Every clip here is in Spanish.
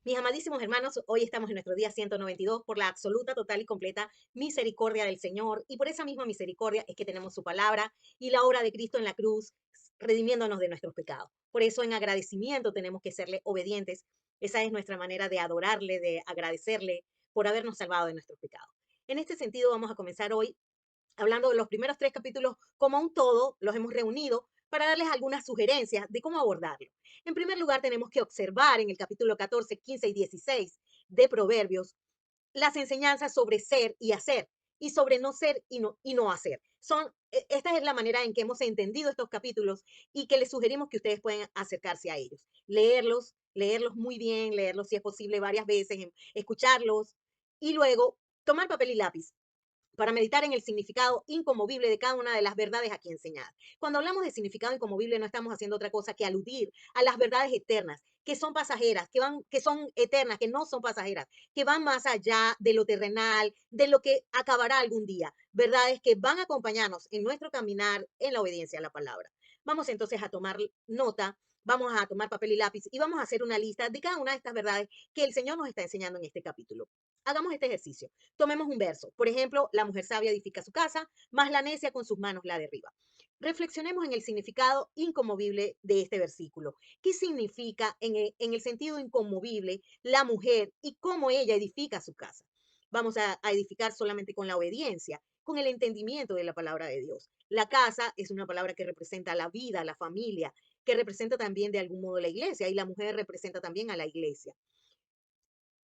Mis amadísimos hermanos, hoy estamos en nuestro día 192 por la absoluta, total y completa misericordia del Señor. Y por esa misma misericordia es que tenemos su palabra y la obra de Cristo en la cruz, redimiéndonos de nuestros pecados. Por eso en agradecimiento tenemos que serle obedientes. Esa es nuestra manera de adorarle, de agradecerle por habernos salvado de nuestros pecados. En este sentido, vamos a comenzar hoy hablando de los primeros tres capítulos como un todo, los hemos reunido para darles algunas sugerencias de cómo abordarlo. En primer lugar, tenemos que observar en el capítulo 14, 15 y 16 de Proverbios las enseñanzas sobre ser y hacer y sobre no ser y no hacer. Esta es la manera en que hemos entendido estos capítulos y que les sugerimos que ustedes pueden acercarse a ellos. Leerlos muy bien, leerlos si es posible varias veces, escucharlos y luego tomar papel y lápiz para meditar en el significado inconmovible de cada una de las verdades aquí enseñadas. Cuando hablamos de significado inconmovible, no estamos haciendo otra cosa que aludir a las verdades eternas, que son pasajeras, que son eternas, que no son pasajeras, que van más allá de lo terrenal, de lo que acabará algún día. Verdades que van a acompañarnos en nuestro caminar en la obediencia a la palabra. Vamos entonces a tomar nota, vamos a tomar papel y lápiz y vamos a hacer una lista de cada una de estas verdades que el Señor nos está enseñando en este capítulo. Hagamos este ejercicio. Tomemos un verso. Por ejemplo, la mujer sabia edifica su casa, más la necia con sus manos la derriba. Reflexionemos en el significado inconmovible de este versículo. ¿Qué significa en el sentido inconmovible la mujer y cómo ella edifica su casa? Vamos a edificar solamente con la obediencia, con el entendimiento de la palabra de Dios. La casa es una palabra que representa la vida, la familia, que representa también de algún modo la iglesia y la mujer representa también a la iglesia.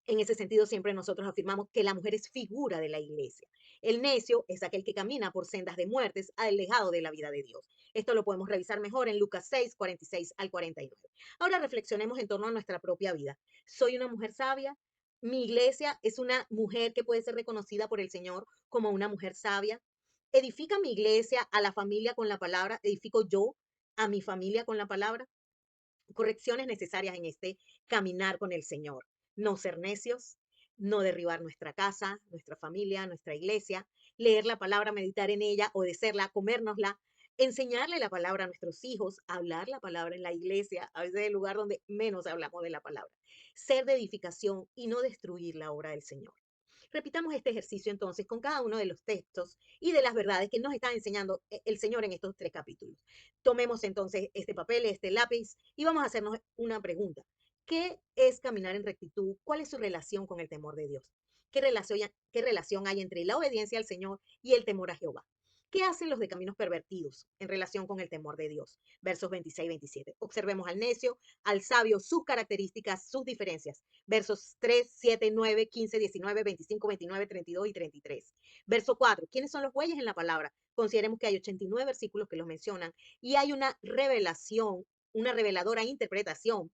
En ese sentido, siempre nosotros afirmamos que la mujer es figura de la iglesia. El necio es aquel que camina por sendas de muertes, alejado de la vida de Dios. Esto lo podemos revisar mejor en Lucas 6, 46 al 49. Ahora reflexionemos en torno a nuestra propia vida. ¿Soy una mujer sabia? ¿Mi iglesia es una mujer que puede ser reconocida por el Señor como una mujer sabia? ¿Edifica mi iglesia a la familia con la palabra? ¿Edifico yo a mi familia con la palabra? Correcciones necesarias en este caminar con el Señor. No ser necios, no derribar nuestra casa, nuestra familia, nuestra iglesia, leer la palabra, meditar en ella, obedecerla, comérnosla, enseñarle la palabra a nuestros hijos, hablar la palabra en la iglesia, a veces es el lugar donde menos hablamos de la palabra. Ser de edificación y no destruir la obra del Señor. Repitamos este ejercicio entonces con cada uno de los textos y de las verdades que nos está enseñando el Señor en estos tres capítulos. Tomemos entonces este papel, este lápiz y vamos a hacernos una pregunta. ¿Qué es caminar en rectitud? ¿Cuál es su relación con el temor de Dios? Qué relación hay entre la obediencia al Señor y el temor a Jehová? ¿Qué hacen los de caminos pervertidos en relación con el temor de Dios? Versos 26 y 27. Observemos al necio, al sabio, sus características, sus diferencias. Versos 3, 7, 9, 15, 19, 25, 29, 32 y 33. Verso 4. ¿Quiénes son los bueyes en la palabra? Consideremos que hay 89 versículos que los mencionan y hay una revelación, una reveladora interpretación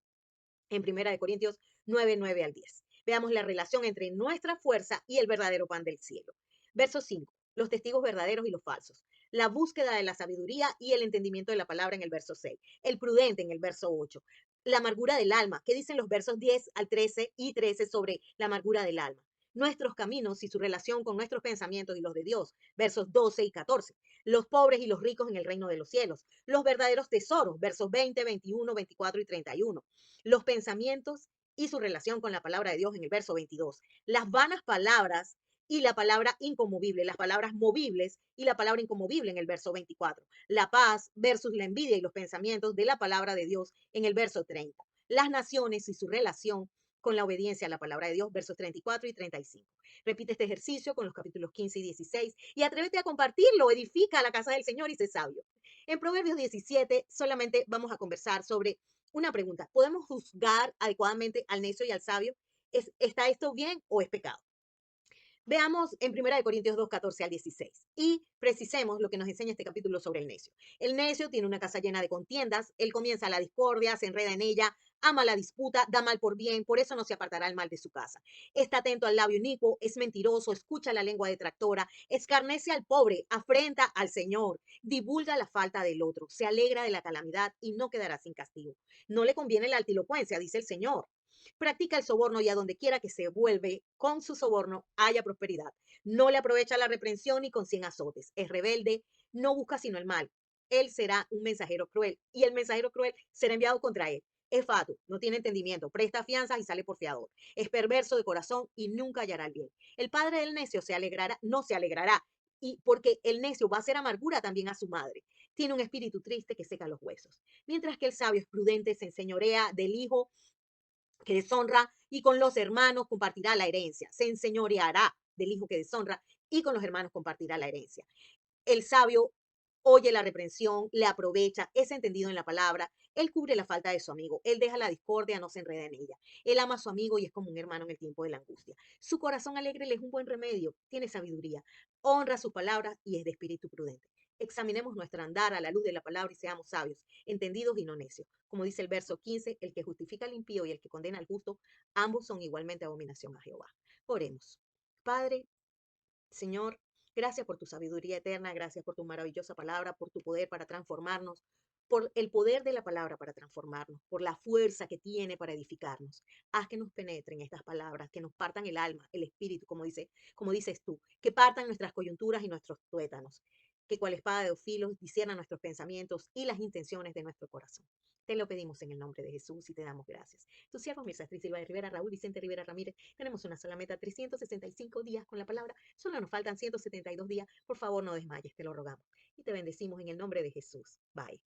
en Primera de Corintios 9, 9 al 10. Veamos la relación entre nuestra fuerza y el verdadero pan del cielo. Verso 5. Los testigos verdaderos y los falsos. La búsqueda de la sabiduría y el entendimiento de la palabra en el verso 6. El prudente en el verso 8. La amargura del alma. ¿Qué dicen los versos 10 al 13 y 13 sobre la amargura del alma? Nuestros caminos y su relación con nuestros pensamientos y los de Dios. Versos 12 y 14. Los pobres y los ricos en el reino de los cielos. Los verdaderos tesoros. Versos 20, 21, 24 y 31. Los pensamientos y su relación con la palabra de Dios en el verso 22. Las vanas palabras y la palabra inconmovible, las palabras movibles y la palabra inconmovible en el verso 24. La paz versus la envidia y los pensamientos de la palabra de Dios en el verso 30. Las naciones y su relación con la obediencia a la palabra de Dios, versos 34 y 35. Repite este ejercicio con los capítulos 15 y 16 y atrévete a compartirlo, edifica la casa del Señor y sé sabio. En Proverbios 17 solamente vamos a conversar sobre una pregunta. ¿Podemos juzgar adecuadamente al necio y al sabio? ¿Está esto bien o es pecado? Veamos en 1 Corintios 2, 14 al 16 y precisemos lo que nos enseña este capítulo sobre el necio. El necio tiene una casa llena de contiendas, él comienza la discordia, se enreda en ella, ama la disputa, da mal por bien, por eso no se apartará el mal de su casa. Está atento al labio inicuo, es mentiroso, escucha la lengua detractora, escarnece al pobre, afrenta al Señor, divulga la falta del otro, se alegra de la calamidad y no quedará sin castigo. No le conviene la altilocuencia, dice el Señor. Practica el soborno y a donde quiera que se vuelve con su soborno haya prosperidad. No le aprovecha la reprensión ni con 100 azotes. Es rebelde, no busca sino el mal. Él será un mensajero cruel y el mensajero cruel será enviado contra él. Es fatuo, no tiene entendimiento, presta fianzas y sale por fiador. Es perverso de corazón y nunca hallará el bien. El padre del necio se alegrará, no se alegrará, y porque el necio va a hacer amargura también a su madre. Tiene un espíritu triste que seca los huesos. Mientras que el sabio es prudente, se enseñorea del hijo que deshonra y con los hermanos compartirá la herencia. Se enseñoreará del hijo que deshonra y con los hermanos compartirá la herencia. El sabio oye la reprensión, le aprovecha, es entendido en la palabra, él cubre la falta de su amigo, él deja la discordia, no se enreda en ella. Él ama a su amigo y es como un hermano en el tiempo de la angustia. Su corazón alegre le es un buen remedio, tiene sabiduría, honra sus palabras y es de espíritu prudente. Examinemos nuestro andar a la luz de la palabra y seamos sabios, entendidos y no necios. Como dice el verso 15, el que justifica al impío y el que condena al justo, ambos son igualmente abominación a Jehová. Oremos. Padre, Señor, gracias por tu sabiduría eterna, gracias por tu maravillosa palabra, por tu poder para transformarnos, por el poder de la palabra para transformarnos, por la fuerza que tiene para edificarnos. Haz que nos penetren estas palabras, que nos partan el alma, el espíritu, como dices tú, que partan nuestras coyunturas y nuestros tuétanos, que cual espada de dos filos disciernan nuestros pensamientos y las intenciones de nuestro corazón. Te lo pedimos en el nombre de Jesús y te damos gracias. Tu siervo, Mirza Silva de Rivera, Raúl Vicente Rivera Ramírez, tenemos una sola meta, 365 días con la palabra. Solo nos faltan 172 días. Por favor, no desmayes, te lo rogamos. Y te bendecimos en el nombre de Jesús. Bye.